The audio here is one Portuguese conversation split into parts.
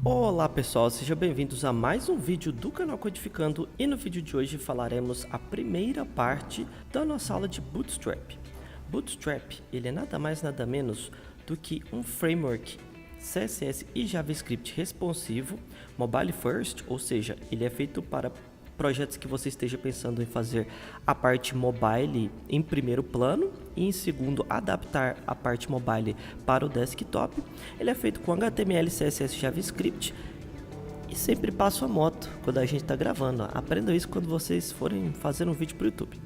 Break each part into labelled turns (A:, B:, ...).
A: Olá pessoal, sejam bem-vindos a mais um vídeo do canal Codificando, e no vídeo de hoje falaremos a primeira parte da nossa aula de Bootstrap. Bootstrap, ele é nada mais nada menos do que um framework CSS e JavaScript responsivo, mobile first, ou seja, ele é feito para projetos que você esteja pensando em fazer a parte mobile em primeiro plano e em segundo adaptar a parte mobile para o desktop. Ele é feito com HTML, CSS e JavaScript e sempre passo a moto quando a gente está gravando. Aprendam isso quando vocês forem fazer um vídeo para o YouTube.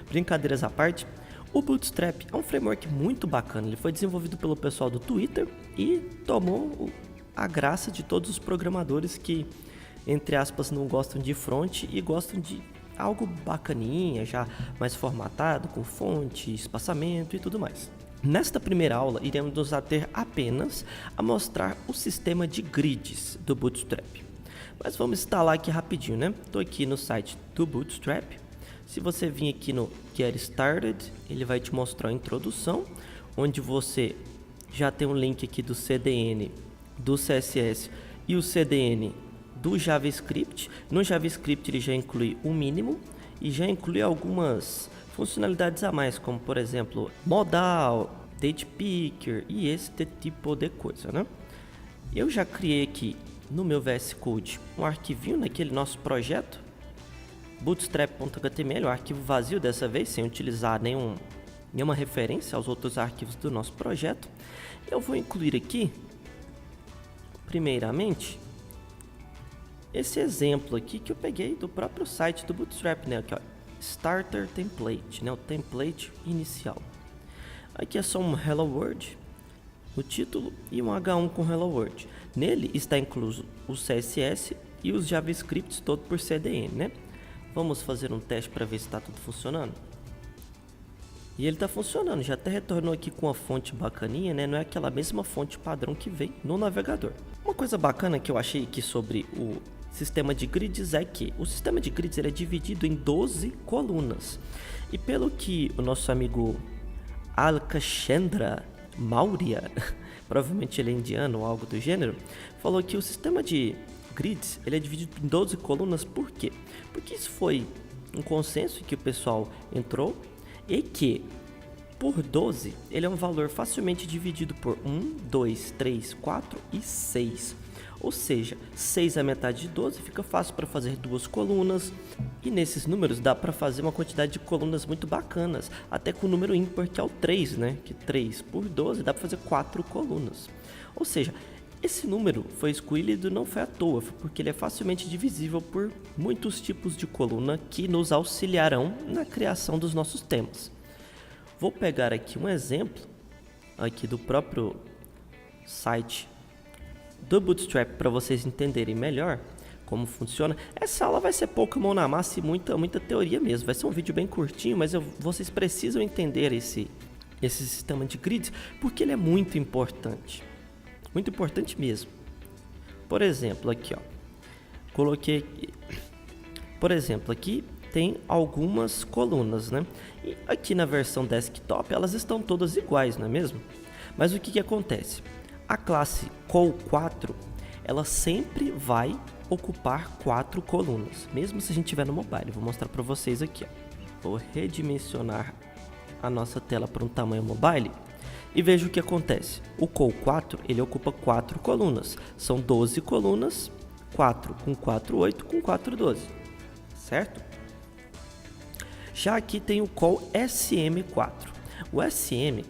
A: Brincadeiras à parte, o Bootstrap é um framework muito bacana. Ele foi desenvolvido pelo pessoal do Twitter e tomou a graça de todos os programadores que, entre aspas, não gostam de front e gostam de algo bacaninha, já mais formatado, com fonte, espaçamento e tudo mais. Nesta primeira aula, iremos nos ater apenas a mostrar o sistema de grids do Bootstrap. Mas vamos instalar aqui rapidinho, né? Estou aqui no site do Bootstrap. Se você vir aqui no Get Started, ele vai te mostrar a introdução, onde você já tem um link aqui do CDN, do CSS e o CDN do JavaScript. No JavaScript ele já inclui o mínimo e já inclui algumas funcionalidades a mais, como por exemplo modal, date picker e esse tipo de coisa, né? Eu já criei aqui no meu VS Code um arquivinho naquele nosso projeto bootstrap.html, um arquivo vazio dessa vez, sem utilizar nenhuma referência aos outros arquivos do nosso projeto. Eu vou incluir aqui primeiramente esse exemplo aqui que eu peguei do próprio site do Bootstrap, né? Aqui, ó, Starter Template, né? O template inicial. Aqui é só um Hello World no título e um H1 com Hello World. Nele está incluso o CSS e os JavaScripts todo por CDN, né? Vamos fazer um teste para ver se está tudo funcionando. E ele está funcionando, já até retornou aqui com a fonte bacaninha, né? Não é aquela mesma fonte padrão que vem no navegador. Uma coisa bacana que eu achei aqui sobre o sistema de grids é que o sistema de grids ele é dividido em 12 colunas. E pelo que o nosso amigo Alkashendra Maurya, provavelmente ele é indiano ou algo do gênero, falou que o sistema de grids ele é dividido em 12 colunas. Por quê? Porque isso foi um consenso que o pessoal entrou, e que por 12 ele é um valor facilmente dividido por 1, 2, 3, 4 e 6. Ou seja, 6 é a metade de 12, fica fácil para fazer duas colunas. E nesses números dá para fazer uma quantidade de colunas muito bacanas, até com o número ímpar, que é o 3, né? Que 3 por 12 dá para fazer 4 colunas. Ou seja, esse número foi escolhido não foi à toa, foi porque ele é facilmente divisível por muitos tipos de coluna que nos auxiliarão na criação dos nossos temas. Vou pegar aqui um exemplo aqui do próprio site do Bootstrap para vocês entenderem melhor como funciona. Essa aula vai ser pouca mão na massa e muita teoria mesmo. Vai ser um vídeo bem curtinho, mas vocês precisam entender esse sistema de grids porque ele é muito importante. Muito importante mesmo. Por exemplo, aqui, ó. Coloquei aqui. Por exemplo, aqui tem algumas colunas, né? E aqui na versão desktop elas estão todas iguais, não é mesmo? Mas o que acontece? A classe col4, ela sempre vai ocupar 4 colunas, mesmo se a gente tiver no mobile. Vou mostrar para vocês aqui, ó. Vou redimensionar a nossa tela para um tamanho mobile. E veja o que acontece. O col4 ele ocupa 4 colunas. São 12 colunas, 4 com 4, 8 com 4, 12. Certo? Já aqui tem o col SM4. O SM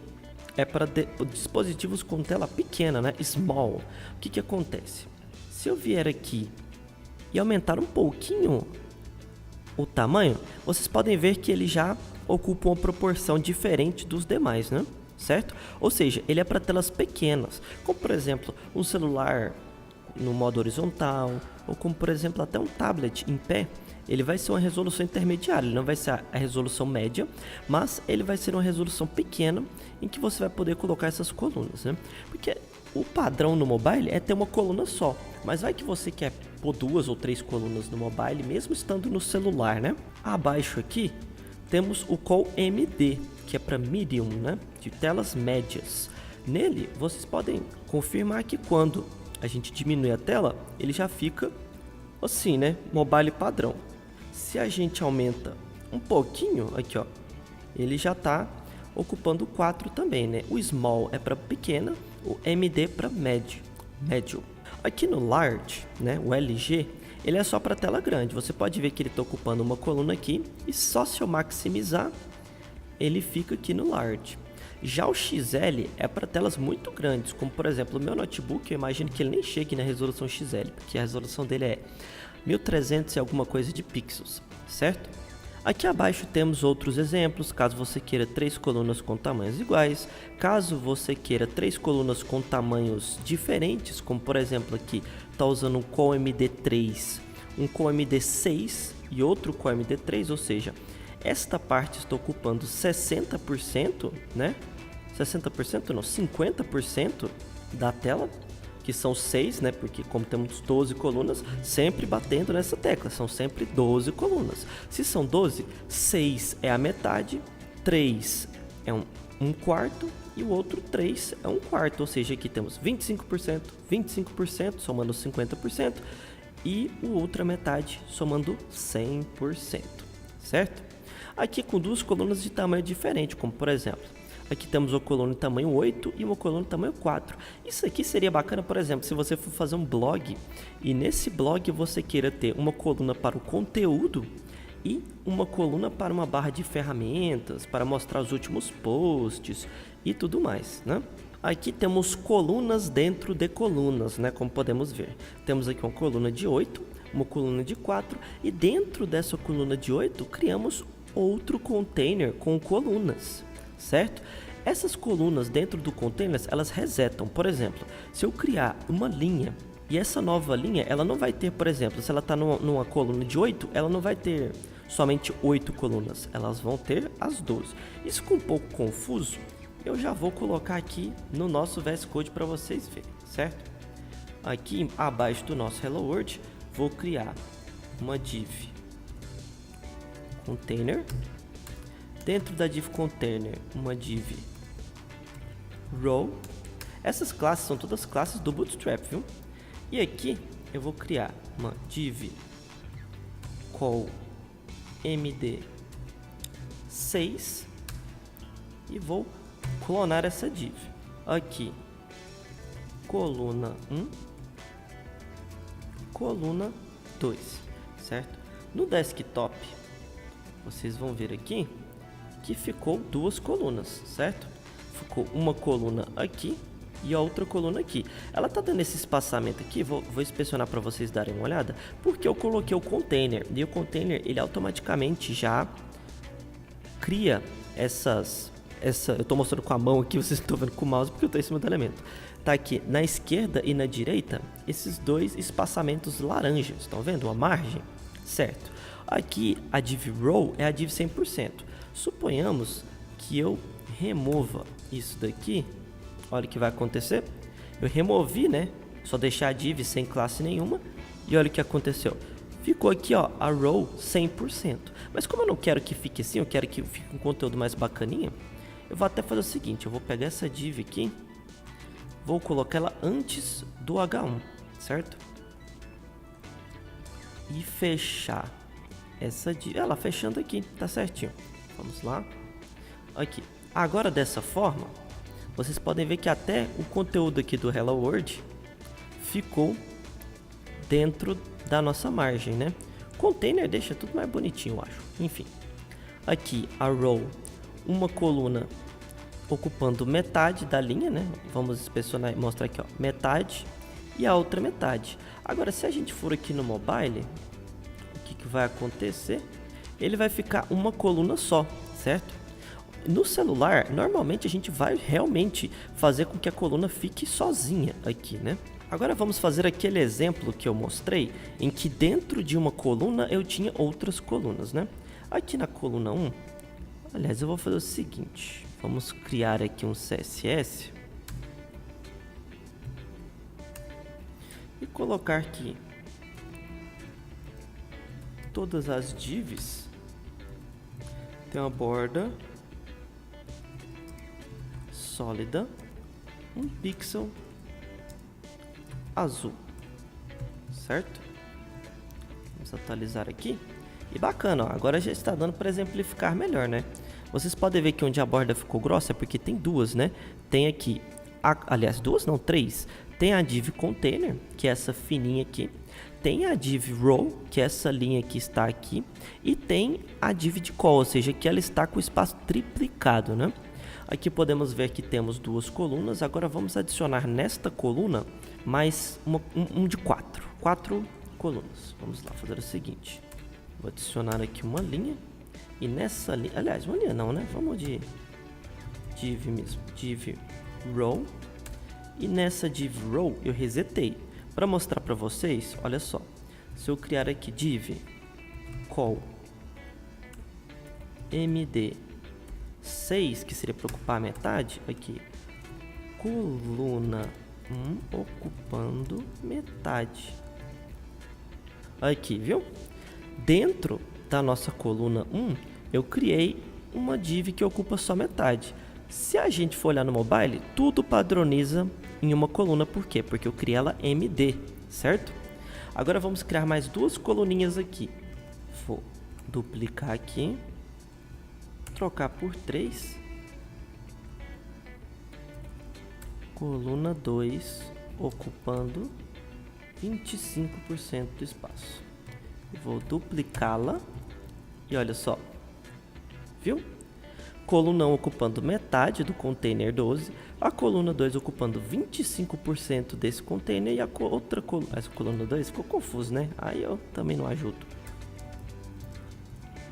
A: é para dispositivos com tela pequena, né? Small. O que acontece? Se eu vier aqui e aumentar um pouquinho o tamanho, vocês podem ver que ele já ocupa uma proporção diferente dos demais, né? Certo? Ou seja, ele é para telas pequenas, como por exemplo um celular no modo horizontal, ou como por exemplo até um tablet em pé. Ele vai ser uma resolução intermediária, ele não vai ser a resolução média, mas ele vai ser uma resolução pequena em que você vai poder colocar essas colunas, né? Porque o padrão no mobile é ter uma coluna só, mas vai que você quer pôr 2 ou 3 colunas no mobile, mesmo estando no celular, né? Abaixo aqui temos o col MD, que é para medium, né? De telas médias. Nele, vocês podem confirmar que quando a gente diminui a tela, ele já fica assim, né? Mobile padrão. Se a gente aumenta um pouquinho, aqui ó, ele já tá ocupando o 4 também, né? O small é para pequena, o MD para médio. Aqui no large, né, o LG, ele é só para tela grande. Você pode ver que ele está ocupando uma coluna aqui e só se eu maximizar, ele fica aqui no large. Já o XL é para telas muito grandes, como por exemplo o meu notebook, eu imagino que ele nem chegue na resolução XL, porque a resolução dele é 1300 e alguma coisa de pixels, certo? Aqui abaixo temos outros exemplos, caso você queira 3 colunas com tamanhos iguais, caso você queira 3 colunas com tamanhos diferentes, como por exemplo aqui, está usando um Core MD3, um Core MD6 e outro Core MD3, ou seja, esta parte está ocupando 60%, né? 60% não, 50% da tela, que são 6, né? Porque como temos 12 colunas, sempre batendo nessa tecla, são sempre 12 colunas. Se são 12, 6 é a metade, 3 é um quarto e o outro 3 é um quarto, ou seja, aqui temos 25%, 25% somando 50% e o outra metade somando 100%, certo? Aqui com duas colunas de tamanho diferente, como por exemplo, aqui temos uma coluna de tamanho 8 e uma coluna de tamanho 4. Isso aqui seria bacana, por exemplo, se você for fazer um blog e nesse blog você queira ter uma coluna para o conteúdo e uma coluna para uma barra de ferramentas, para mostrar os últimos posts e tudo mais, né? Aqui temos colunas dentro de colunas, né? Como podemos ver. Temos aqui uma coluna de 8, uma coluna de 4 e dentro dessa coluna de 8 criamos outro container com colunas, certo? Essas colunas dentro do container, elas resetam. Por exemplo, se eu criar uma linha e essa nova linha, ela não vai ter, por exemplo, se ela está numa coluna de 8, ela não vai ter somente 8 colunas, elas vão ter as 12. Isso ficou um pouco confuso, eu já vou colocar aqui no nosso VS Code para vocês verem, certo? Aqui abaixo do nosso Hello World, vou criar uma div container. Dentro da div container, uma div row. Essas classes são todas classes do Bootstrap, viu? E aqui eu vou criar uma div call md6 e vou clonar essa div. Aqui, coluna 1, coluna 2, certo? No desktop, vocês vão ver aqui que ficou duas colunas, certo? Ficou uma coluna aqui e a outra coluna aqui. Ela tá dando esse espaçamento aqui, vou inspecionar para vocês darem uma olhada, porque eu coloquei o container e o container ele automaticamente já cria eu tô mostrando com a mão aqui, vocês estão vendo com o mouse porque eu tô em cima do elemento. Tá aqui na esquerda e na direita esses dois espaçamentos laranjas, estão vendo? A margem, certo? Aqui a div row é a div 100%. Suponhamos que eu remova isso daqui. Olha o que vai acontecer. Eu removi, né? Só deixar a div sem classe nenhuma. E olha o que aconteceu. Ficou aqui, ó, a row 100%. Mas como eu não quero que fique assim, eu quero que fique um conteúdo mais bacaninha, eu vou até fazer o seguinte. Eu vou pegar essa div aqui, vou colocar ela antes do H1, certo? E fechar essa div, ela fechando aqui, tá certinho. Vamos lá, aqui. Agora dessa forma, vocês podem ver que até o conteúdo aqui do Hello World ficou dentro da nossa margem, né? Container deixa tudo mais bonitinho, eu acho. Enfim, aqui a row, uma coluna ocupando metade da linha, né? Vamos inspecionar e mostrar aqui, ó, metade e a outra metade. Agora, se a gente for aqui no mobile, que vai acontecer? Ele vai ficar uma coluna só, certo? No celular, normalmente a gente vai realmente fazer com que a coluna fique sozinha aqui, né? Agora vamos fazer aquele exemplo que eu mostrei, em que dentro de uma coluna eu tinha outras colunas, né? Aqui na coluna 1, aliás, eu vou fazer o seguinte, vamos criar aqui um CSS e colocar aqui todas as divs tem uma borda sólida, um pixel azul, certo? Vamos atualizar aqui. E bacana, ó, agora já está dando para exemplificar melhor, né? Vocês podem ver que onde a borda ficou grossa é porque tem duas, né? Tem aqui, aliás, duas não, três. Tem a div container, que é essa fininha aqui. Tem a div row, que é essa linha que está aqui. E tem a div de call, ou seja, que ela está com o espaço triplicado, né? Aqui podemos ver que temos duas colunas. Agora vamos adicionar nesta coluna mais um de quatro colunas. Vamos lá fazer o seguinte. Vou adicionar aqui uma linha. E nessa linha, aliás, uma linha não, né? Vamos de div mesmo, div row. E nessa div row eu resetei. Para mostrar para vocês, olha só. Se eu criar aqui div call md6, que seria para ocupar a metade, aqui, coluna 1 ocupando metade. Aqui, viu? Dentro da nossa coluna 1, eu criei uma div que ocupa só metade. Se a gente for olhar no mobile, tudo padroniza em uma coluna. Por quê? Porque eu criei ela MD, certo? Agora vamos criar mais duas coluninhas aqui. Vou duplicar aqui, trocar por 3. Coluna 2 ocupando 25% do espaço. Vou duplicá-la e olha só, viu? Coluna 1 ocupando metade do container 12, a coluna 2 ocupando 25% desse container e a outra coluna, essa coluna 2 ficou confuso, né? Aí eu também não ajudo.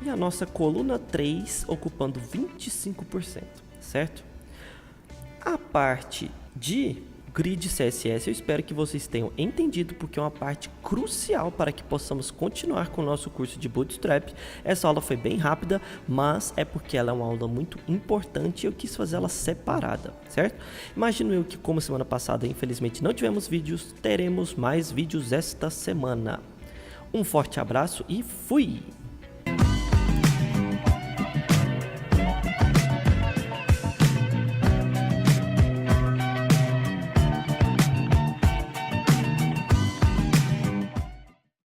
A: E a nossa coluna 3 ocupando 25%, certo? A parte de grid CSS, eu espero que vocês tenham entendido, porque é uma parte crucial para que possamos continuar com o nosso curso de Bootstrap. Essa aula foi bem rápida, mas é porque ela é uma aula muito importante e eu quis fazer ela separada, certo? Imagino eu que, como semana passada, infelizmente não tivemos vídeos, teremos mais vídeos esta semana. Um forte abraço e fui!